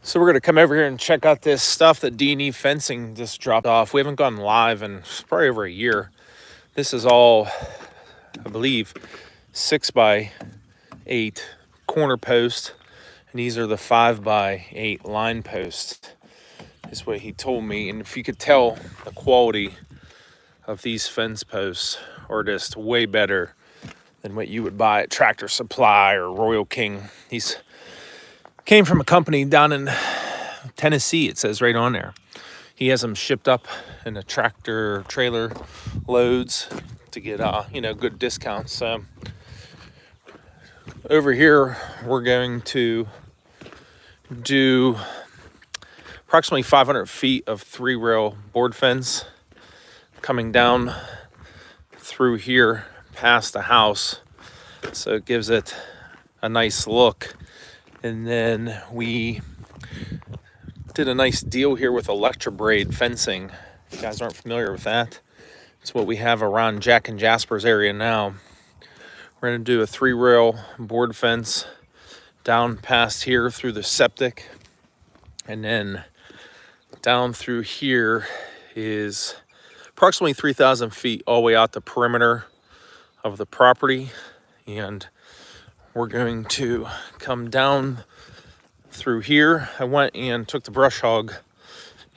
So we're going to come over here and check out this stuff that D&E Fencing just dropped off. We haven't gone live in probably over a year. This is all, I believe, 6x8 corner post, and these are the 5x8 line posts, is what he told me. And if you could tell, the quality of these fence posts are just way better than what you would buy at Tractor Supply or Royal King. These came from a company down in Tennessee, it says right on there. He has them shipped up in a tractor trailer loads to get good discounts. So over here we're going to do approximately 500 feet of 3-rail board fence coming down through here past the house, so it gives it a nice look. And then we did a nice deal here with Electrobraid fencing. If you guys aren't familiar with that, it's what we have around Jack and Jasper's area now. We're going to do a 3-rail board fence down past here through the septic, and then down through here is approximately 3,000 feet all the way out the perimeter of the property. And we're going to come down through here. I went and took the brush hog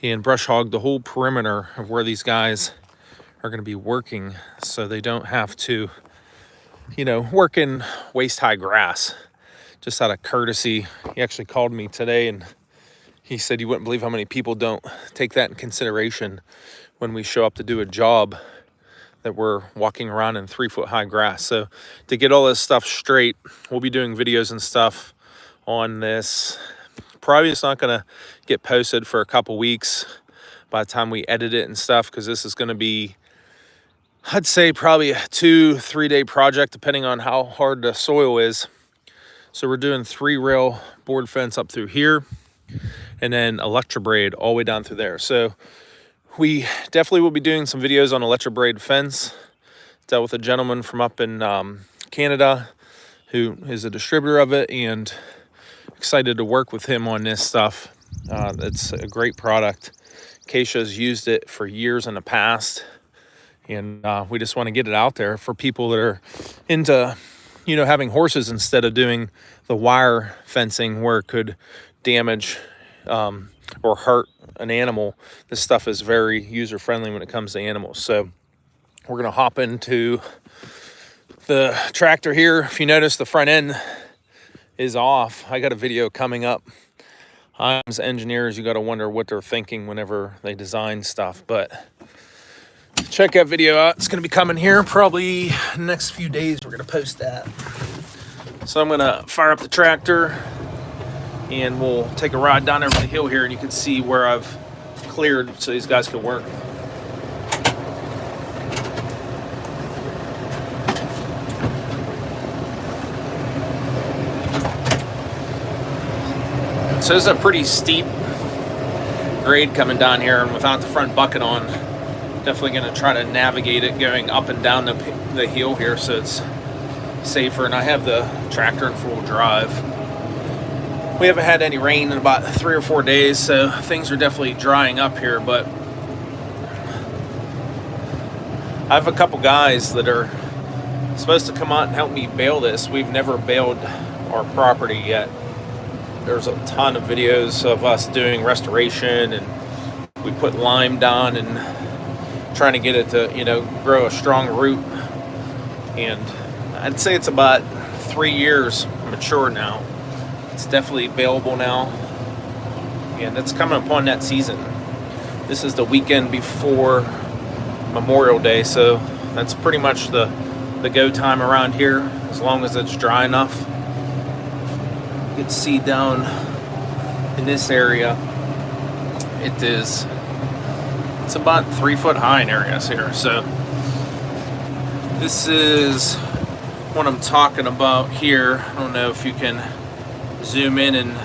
and brush hogged the whole perimeter of where these guys are going to be working, so they don't have to, work in waist-high grass. Just out of courtesy, he actually called me today and he said you wouldn't believe how many people don't take that in consideration when we show up to do a job, that we're walking around in 3-foot-high grass. So to get all this stuff straight, we'll be doing videos and stuff on this. Probably it's not gonna get posted for a couple weeks by the time we edit it and stuff, because this is gonna be, I'd say, probably a 2-3 day project depending on how hard the soil is. So we're doing 3-rail board fence up through here, and then Electrobraid all the way down through there. So we definitely will be doing some videos on Electrobraid fence. Dealt with a gentleman from up in Canada who is a distributor of it, and excited to work with him on this stuff. It's a great product. Keisha's used it for years in the past, and we just want to get it out there for people that are into, having horses instead of doing the wire fencing where it could damage or hurt an animal. This stuff is very user-friendly when it comes to animals. So we're going to hop into the tractor here. If you notice, the front end is off. I got a video coming up. As engineers, you got to wonder what they're thinking whenever they design stuff. But check that video out. It's going to be coming here probably next few days. We're going to post that. So I'm going to fire up the tractor, and we'll take a ride down over the hill here, and you can see where I've cleared so these guys can work. So this is a pretty steep grade coming down here, and without the front bucket on, definitely going to try to navigate it going up and down the hill here so it's safer. And I have the tractor in full drive. We haven't had any rain in about 3 or 4 days, so things are definitely drying up here. But I have a couple guys that are supposed to come out and help me bale this. We've never baled our property yet. There's a ton of videos of us doing restoration, and we put lime down and trying to get it to, grow a strong root. And I'd say it's about 3 years mature now. It's definitely baleable now, and it's coming upon that season. This is the weekend before Memorial Day, so that's pretty much the go time around here, as long as it's dry enough. You can see down in this area, it's about 3 foot high in areas here. So this is what I'm talking about here. I don't know if you can zoom in, and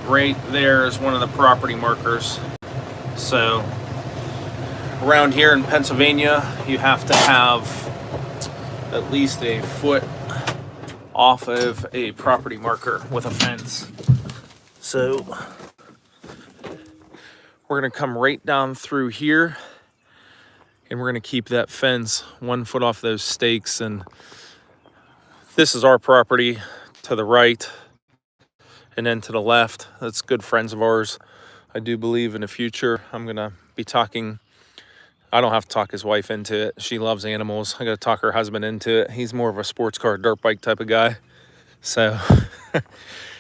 right there is one of the property markers. So around here in Pennsylvania, you have to have at least a foot off of a property marker with a fence. So We're gonna come right down through here, and we're gonna keep that fence 1 foot off those stakes. And this is our property to the right, and then to the left, that's good friends of ours. I do believe in the future I'm gonna be talking, I don't have to talk his wife into it. She loves animals. I gotta talk her husband into it. He's more of a sports car, dirt bike type of guy. So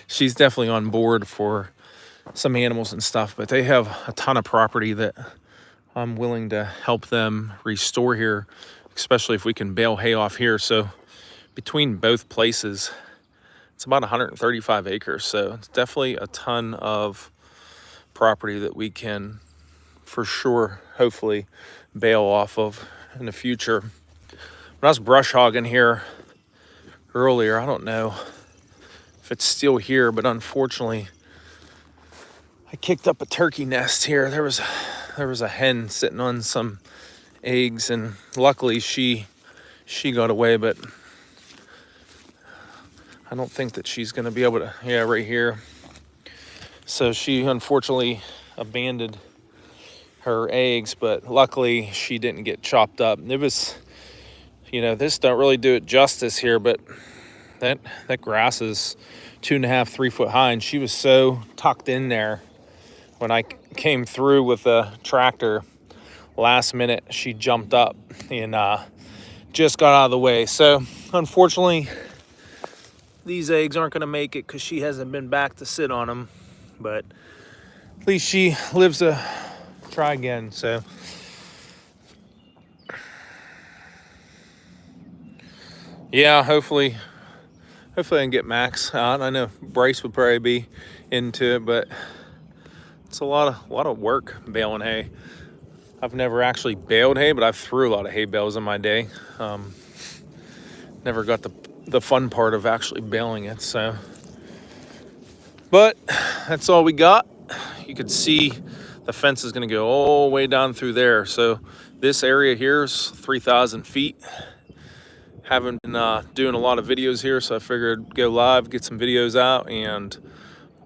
she's definitely on board for some animals and stuff, but they have a ton of property that I'm willing to help them restore here, especially if we can bale hay off here. So between both places, it's about 135 acres. So it's definitely a ton of property that we can for sure, hopefully, bale off of in the future. When I was brush hogging here earlier, I don't know if it's still here, but unfortunately, I kicked up a turkey nest here. There was a hen sitting on some eggs, and luckily she got away, but I don't think that she's gonna be able to, yeah, right here. So she unfortunately abandoned her eggs, but luckily she didn't get chopped up. It was, you know, this don't really do it justice here, but that grass is 2.5, 3 foot high, and she was so tucked in there. When I came through with the tractor last minute, she jumped up and just got out of the way. So unfortunately, these eggs aren't gonna make it because she hasn't been back to sit on them, but at least she lives to try again. So yeah, hopefully I can get Max out. I know Bryce would probably be into it, but it's a lot of work baling hay. I've never actually baled hay, but I've threw a lot of hay bales in my day. Never got the fun part of actually baling it. So, but that's all we got. You can see the fence is going to go all the way down through there. So this area here is 3,000 feet. Haven't been doing a lot of videos here, so I figured go live, get some videos out, and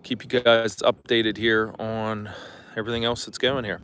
keep you guys updated here on everything else that's going here.